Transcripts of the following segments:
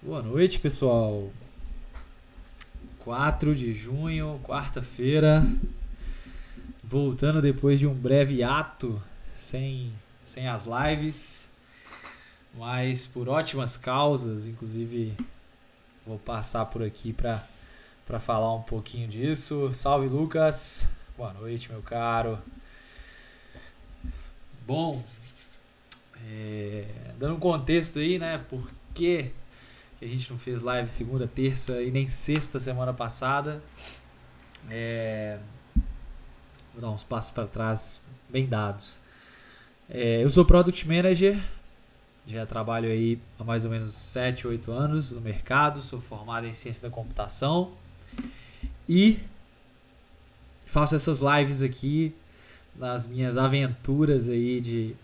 Boa noite, pessoal. 4 de junho, quarta-feira. Voltando depois de um breve ato sem as lives, mas por ótimas causas. Inclusive, vou passar por aqui para falar um pouquinho disso. Salve, Lucas. Boa noite, meu caro. Bom, dando um contexto aí, né? Por que a gente não fez live segunda, terça e nem sexta semana passada? Vou dar uns passos para trás bem dados. Eu sou Product Manager, já trabalho aí há mais ou menos 7, 8 anos no mercado, sou formado em Ciência da Computação e faço essas lives aqui nas minhas aventuras aí de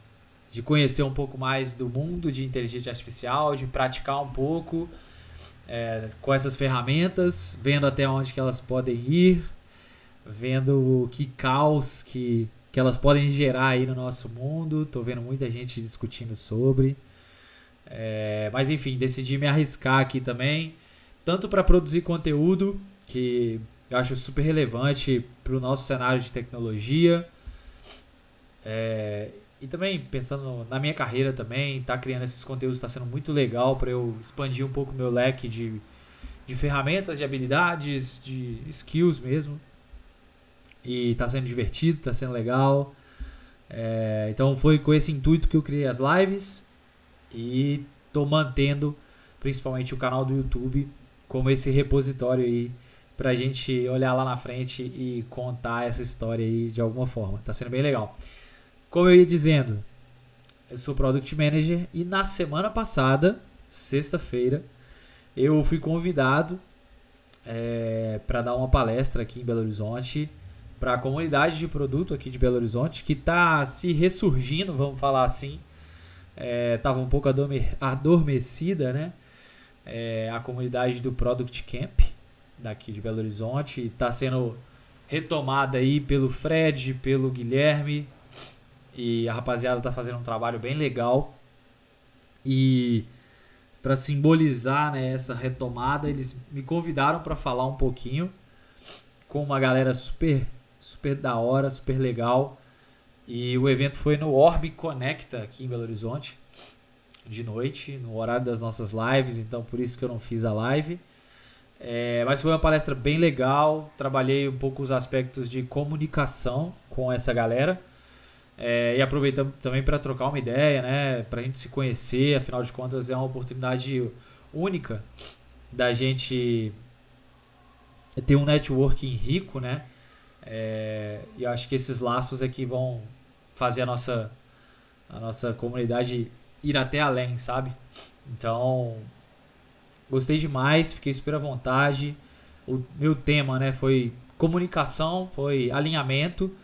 conhecer um pouco mais do mundo de inteligência artificial, de praticar um pouco com essas ferramentas, vendo até onde que elas podem ir, vendo que caos que elas podem gerar aí no nosso mundo. Tô vendo muita gente discutindo sobre. Mas enfim, decidi me arriscar aqui também, tanto para produzir conteúdo, que eu acho super relevante para o nosso cenário de tecnologia, e também pensando na minha carreira também, tá criando esses conteúdos está sendo muito legal para eu expandir um pouco o meu leque de ferramentas, de habilidades, de skills mesmo. E tá sendo divertido, tá sendo legal. Então foi com esse intuito que eu criei as lives e tô mantendo principalmente o canal do YouTube como esse repositório aí pra gente olhar lá na frente e contar essa história aí de alguma forma. Tá sendo bem legal. Como eu ia dizendo, eu sou Product Manager e na semana passada, sexta-feira, eu fui convidado para dar uma palestra aqui em Belo Horizonte para a comunidade de produto aqui de Belo Horizonte, que está se ressurgindo, vamos falar assim. Estava um pouco adormecida, né? A comunidade do Product Camp daqui de Belo Horizonte está sendo retomada aí pelo Fred, pelo Guilherme, e a rapaziada está fazendo um trabalho bem legal. E para simbolizar, né, essa retomada, eles me convidaram para falar um pouquinho com uma galera super da hora, super legal. E o evento foi no Orb Conecta aqui em Belo Horizonte, de noite, no horário das nossas lives, então por isso que eu não fiz a live. Mas foi uma palestra bem legal, trabalhei um pouco os aspectos de comunicação com essa galera. E aproveitamos também para trocar uma ideia, né, para a gente se conhecer. Afinal de contas é uma oportunidade única da gente ter um networking rico, né? E eu acho que esses laços aqui vão fazer a nossa comunidade ir até além, sabe? Então, gostei demais, fiquei super à vontade. O meu tema, né, foi comunicação, foi alinhamento.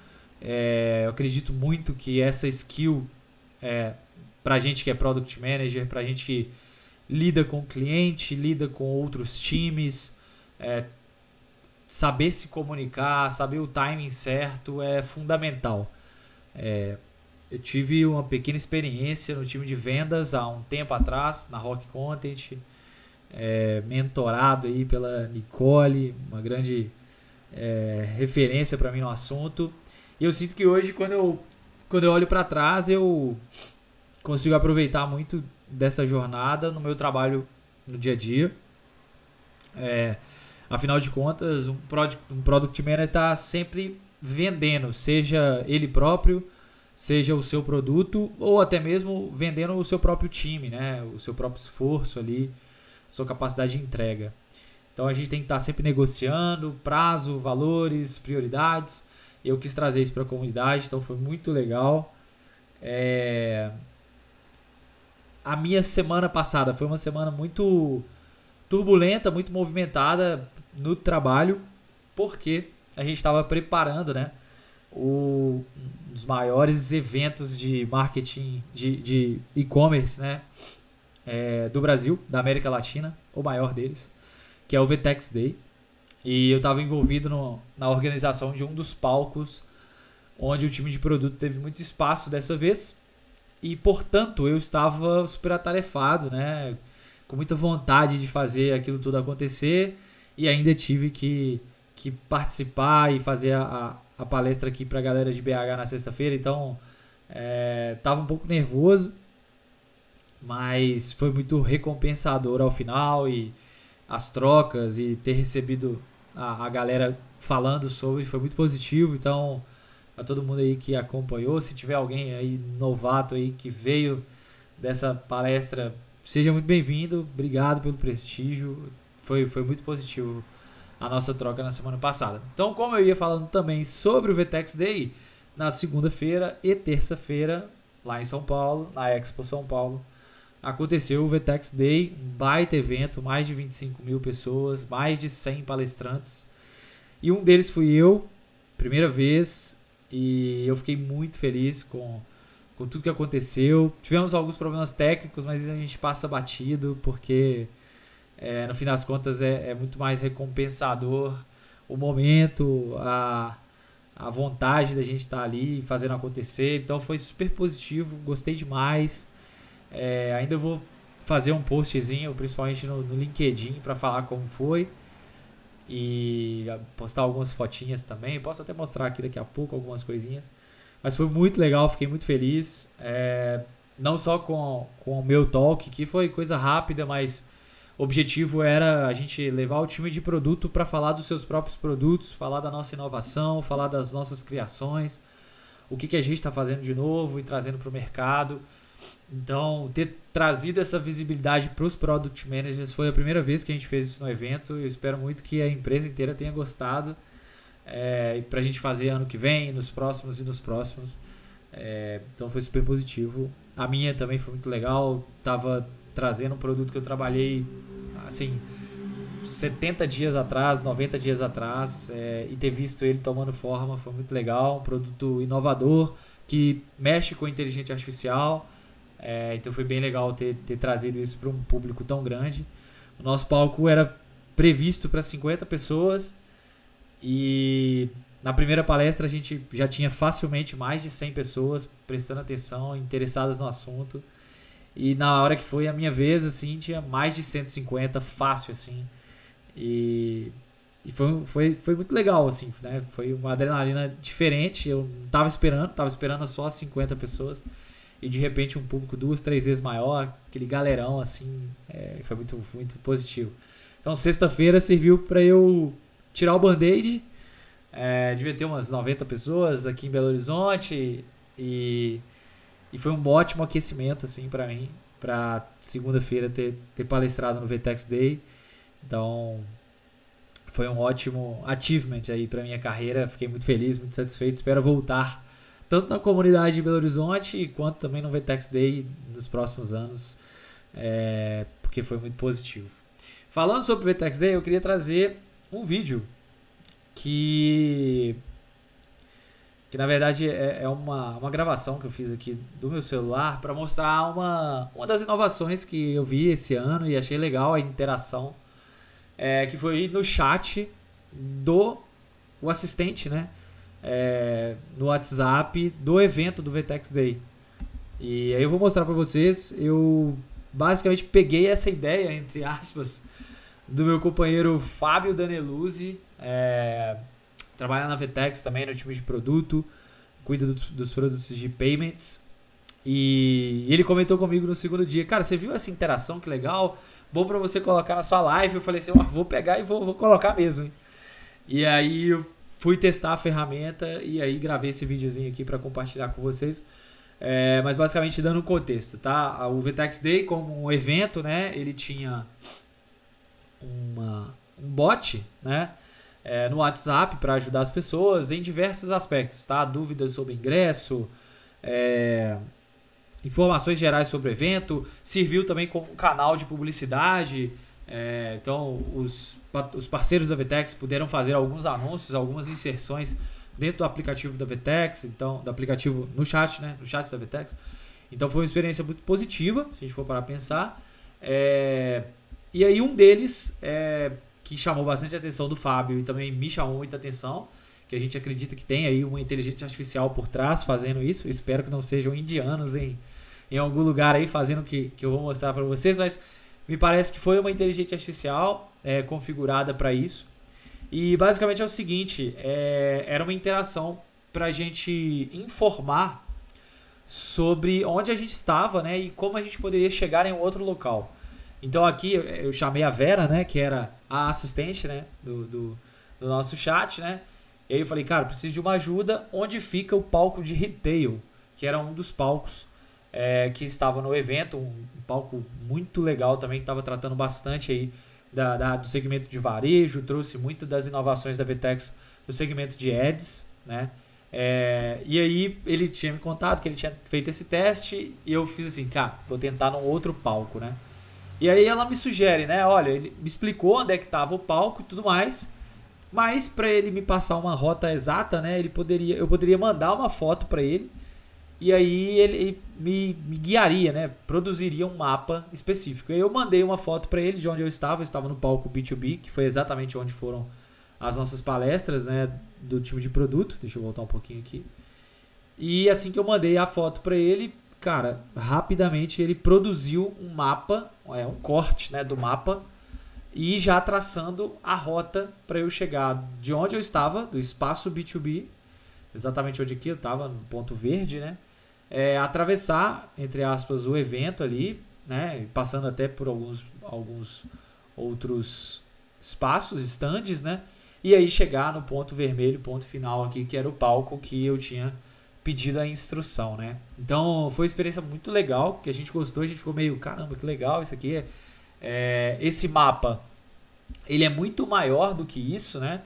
Eu acredito muito que essa skill, pra gente que é Product Manager, pra gente que lida com o cliente, lida com outros times, saber se comunicar, saber o timing certo é fundamental. Eu tive uma pequena experiência no time de vendas há um tempo atrás, na Rock Content, mentorado aí pela Nicole, uma grande referência para mim no assunto. E eu sinto que hoje, quando eu olho para trás, eu consigo aproveitar muito dessa jornada no meu trabalho no dia a dia. Afinal de contas, um Product Manager está sempre vendendo, seja ele próprio, seja o seu produto, ou até mesmo vendendo o seu próprio time, né? O seu próprio esforço ali, sua capacidade de entrega. Então a gente tem que estar sempre negociando prazo, valores, prioridades. Eu quis trazer isso para a comunidade, então foi muito legal. A minha semana passada foi uma semana muito turbulenta, muito movimentada no trabalho, porque a gente estava preparando, né, um dos maiores eventos de marketing de e-commerce, né, do Brasil, da América Latina, o maior deles, que é o VTEX Day. E eu estava envolvido na organização de um dos palcos, onde o time de produto teve muito espaço dessa vez. E, portanto, eu estava super atarefado, né? com muita vontade de fazer aquilo tudo acontecer e ainda tive que participar e fazer a palestra aqui pra galera de BH na sexta-feira, então tava um pouco nervoso, mas foi muito recompensador ao final e as trocas e ter recebido a galera falando sobre foi muito positivo, então a todo mundo aí que acompanhou, se tiver alguém aí novato aí que veio dessa palestra, seja muito bem-vindo, obrigado pelo prestígio, foi muito positivo a nossa troca na semana passada. Então, como eu ia falando também sobre o VTEX Day, na segunda-feira e terça-feira, lá em São Paulo, na Expo São Paulo, aconteceu o VTEX Day, um baita evento, mais de 25 mil pessoas, mais de 100 palestrantes, e um deles fui eu, primeira vez, e eu fiquei muito feliz com tudo que aconteceu. Tivemos alguns problemas técnicos, mas a gente passa batido, porque no fim das contas é muito mais recompensador o momento, a vontade da gente estar ali fazendo acontecer. Então foi super positivo, gostei demais. Ainda vou fazer um postzinho, principalmente no LinkedIn, para falar como foi e postar algumas fotinhas também. Posso até mostrar aqui daqui a pouco algumas coisinhas, mas foi muito legal, fiquei muito feliz, não só com o meu talk, que foi coisa rápida, mas o objetivo era a gente levar o time de produto para falar dos seus próprios produtos, falar da nossa inovação, falar das nossas criações, o que a gente está fazendo de novo e trazendo para o mercado. Então, ter trazido essa visibilidade para os Product Managers foi a primeira vez que a gente fez isso no evento. Eu espero muito que a empresa inteira tenha gostado, para a gente fazer ano que vem, nos próximos. Então foi super positivo. A minha também foi muito legal. Tava trazendo um produto que eu trabalhei assim 70 dias atrás, 90 dias atrás, e ter visto ele tomando forma foi muito legal. Um produto inovador que mexe com inteligência artificial. Então foi bem legal ter trazido isso para um público tão grande. O nosso palco era previsto para 50 pessoas e na primeira palestra a gente já tinha facilmente mais de 100 pessoas prestando atenção, interessadas no assunto. E na hora que foi a minha vez, assim, tinha mais de 150, fácil, assim. E foi muito legal, assim, né? Foi uma adrenalina diferente. Eu não tava esperando só 50 pessoas. E de repente um público 2, 3 vezes maior, aquele galerão, assim, foi muito, muito positivo. Então sexta-feira serviu para eu tirar o band-aid. Devia ter umas 90 pessoas aqui em Belo Horizonte e foi um ótimo aquecimento, assim, para mim, para segunda-feira ter palestrado no VTEX Day. Então foi um ótimo achievement aí para minha carreira. Fiquei muito feliz, muito satisfeito. Espero voltar tanto na comunidade de Belo Horizonte quanto também no VTEX Day nos próximos anos, porque foi muito positivo. Falando sobre o VTEX Day, eu queria trazer um vídeo que na verdade é uma gravação que eu fiz aqui do meu celular para mostrar uma das inovações que eu vi esse ano e achei legal a interação, que foi no chat o assistente, né? No WhatsApp do evento do VTEX Day. E aí eu vou mostrar para vocês. Eu basicamente peguei essa ideia, entre aspas, do meu companheiro Fábio Daneluzzi, trabalha na VTEX também no time de produto, cuida dos produtos de payments, e ele comentou comigo no segundo dia: cara, você viu essa interação, que legal, bom para você colocar na sua live. Eu falei assim: vou pegar e vou colocar mesmo, hein? E aí eu fui testar a ferramenta e aí gravei esse videozinho aqui para compartilhar com vocês. Mas basicamente dando um contexto, tá? O VTEX Day, como um evento, né, ele tinha um bot, né, no WhatsApp para ajudar as pessoas em diversos aspectos, tá? Dúvidas sobre ingresso, informações gerais sobre o evento. Serviu também como um canal de publicidade. Então os parceiros da VTEX puderam fazer alguns anúncios, algumas inserções dentro do aplicativo da VTEX, então do aplicativo no chat, né, no chat da VTEX. Então foi uma experiência muito positiva, se a gente for parar a pensar. E aí um deles, que chamou bastante a atenção do Fábio e também me chamou muita atenção, que a gente acredita que tem aí uma inteligência artificial por trás fazendo isso. Espero que não sejam indianos em algum lugar aí fazendo o que eu vou mostrar para vocês, mas Me parece que foi uma inteligência artificial configurada para isso. E basicamente é o seguinte, era uma interação para a gente informar sobre onde a gente estava, né, e como a gente poderia chegar em um outro local. Então aqui eu chamei a Vera, né, que era a assistente, né, do nosso chat, né, e aí eu falei, cara, preciso de uma ajuda, onde fica o palco de retail, que era um dos palcos que estava no evento, um palco muito legal também, que estava tratando bastante aí do segmento de varejo, trouxe muito das inovações da VTEX no segmento de ads, né? E aí ele tinha me contado que ele tinha feito esse teste e eu fiz assim, cara, vou tentar num outro palco, né? E aí ela me sugere, né? Olha, ele me explicou onde é que estava o palco e tudo mais, mas para ele me passar uma rota exata, né? Eu poderia mandar uma foto para ele e aí ele me guiaria, né? Produziria um mapa específico. E aí eu mandei uma foto para ele de onde eu estava no palco B2B, que foi exatamente onde foram as nossas palestras, né, do time de produto. Deixa eu voltar um pouquinho aqui. E assim que eu mandei a foto para ele, cara, rapidamente ele produziu um mapa, um corte, né, do mapa, e já traçando a rota para eu chegar de onde eu estava, do espaço B2B, exatamente onde aqui eu estava, no ponto verde, né, atravessar, entre aspas, o evento ali, né, passando até por alguns outros espaços, stands, né, e aí chegar no ponto vermelho, ponto final aqui, que era o palco que eu tinha pedido a instrução, né. Então foi uma experiência muito legal, que a gente gostou, a gente ficou meio, caramba, que legal isso aqui. Esse mapa, ele é muito maior do que isso, né,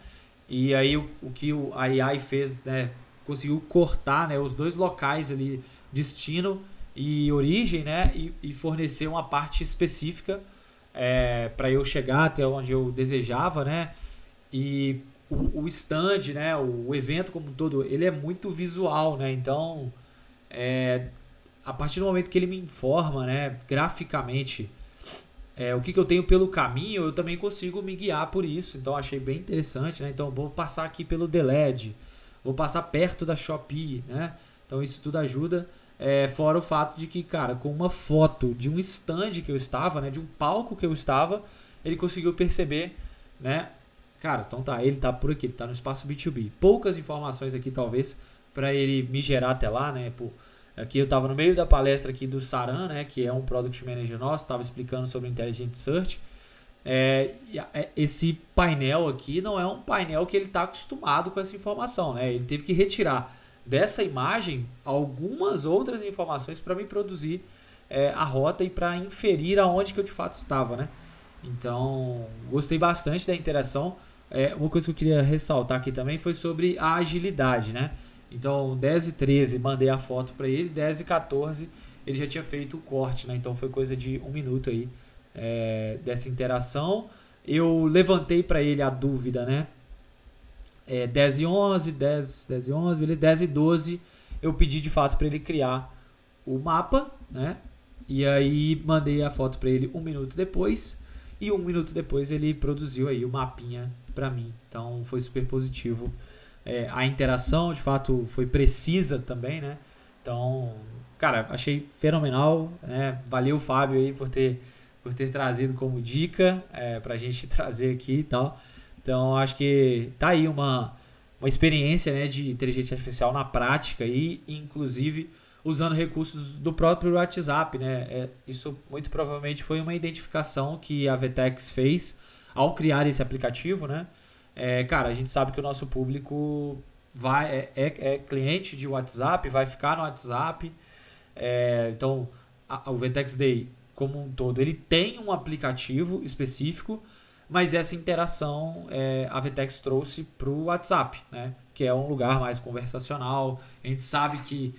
e aí o que a AI fez, né, conseguiu cortar, né, os dois locais ali, destino e origem, né, e fornecer uma parte específica para eu chegar até onde eu desejava, né. E o stand, né, o evento como um todo, ele é muito visual, né? Então, a partir do momento que ele me informa, né, graficamente, o que eu tenho pelo caminho, eu também consigo me guiar por isso. Então, achei bem interessante, né? Então, vou passar aqui pelo DLED, vou passar perto da Shopee, né? Então, isso tudo ajuda. Fora o fato de que, cara, com uma foto de um stand que eu estava, né, de um palco que eu estava, ele conseguiu perceber, né? Cara, então tá, ele tá por aqui, ele tá no espaço B2B. Poucas informações aqui, talvez, para ele me gerar até lá, né? Aqui eu tava no meio da palestra aqui do Saran, né? Que é um Product Manager nosso, tava explicando sobre Intelligent Search. Esse painel aqui não é um painel que ele tá acostumado com essa informação, né? Ele teve que retirar dessa imagem algumas outras informações para me produzir a rota e para inferir aonde que eu de fato estava, né? Então, gostei bastante da interação. Uma coisa que eu queria ressaltar aqui também foi sobre a agilidade, né? Então, 10h13 mandei a foto para ele, 10h14 ele já tinha feito o corte, né? Então, foi coisa de 1 minuto aí dessa interação. Eu levantei para ele a dúvida, né? 10h11, 10h11, beleza? 10h12 eu pedi de fato para ele criar o mapa, né? E aí mandei a foto para ele 1 minuto depois. E 1 minuto depois ele produziu aí o mapinha para mim. Então foi super positivo. A interação, de fato, foi precisa também, né? Então, cara, achei fenomenal, né? Valeu, Fábio, aí por ter trazido como dica pra gente trazer aqui e tal. Então, acho que tá aí uma experiência, né, de inteligência artificial na prática e, inclusive, usando recursos do próprio WhatsApp, né? Isso muito provavelmente foi uma identificação que a VTEX fez ao criar esse aplicativo, né? Cara, a gente sabe que o nosso público é cliente de WhatsApp, vai ficar no WhatsApp. Então, o VTEX Day, como um todo, ele tem um aplicativo específico, mas essa interação a VTEX trouxe para o WhatsApp, né? Que é um lugar mais conversacional. A gente sabe que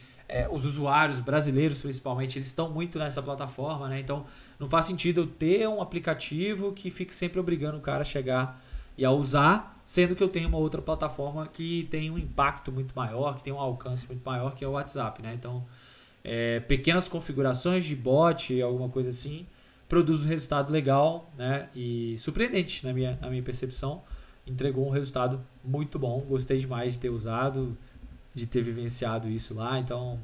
os usuários brasileiros, principalmente, eles estão muito nessa plataforma, né? Então, não faz sentido eu ter um aplicativo que fique sempre obrigando o cara a chegar e a usar, sendo que eu tenho uma outra plataforma que tem um impacto muito maior, que tem um alcance muito maior, que é o WhatsApp, né? Então, pequenas configurações de bot, alguma coisa assim, produz um resultado legal, né? E surpreendente na minha percepção. Entregou um resultado muito bom. Gostei demais de ter usado, de ter vivenciado isso lá. Então,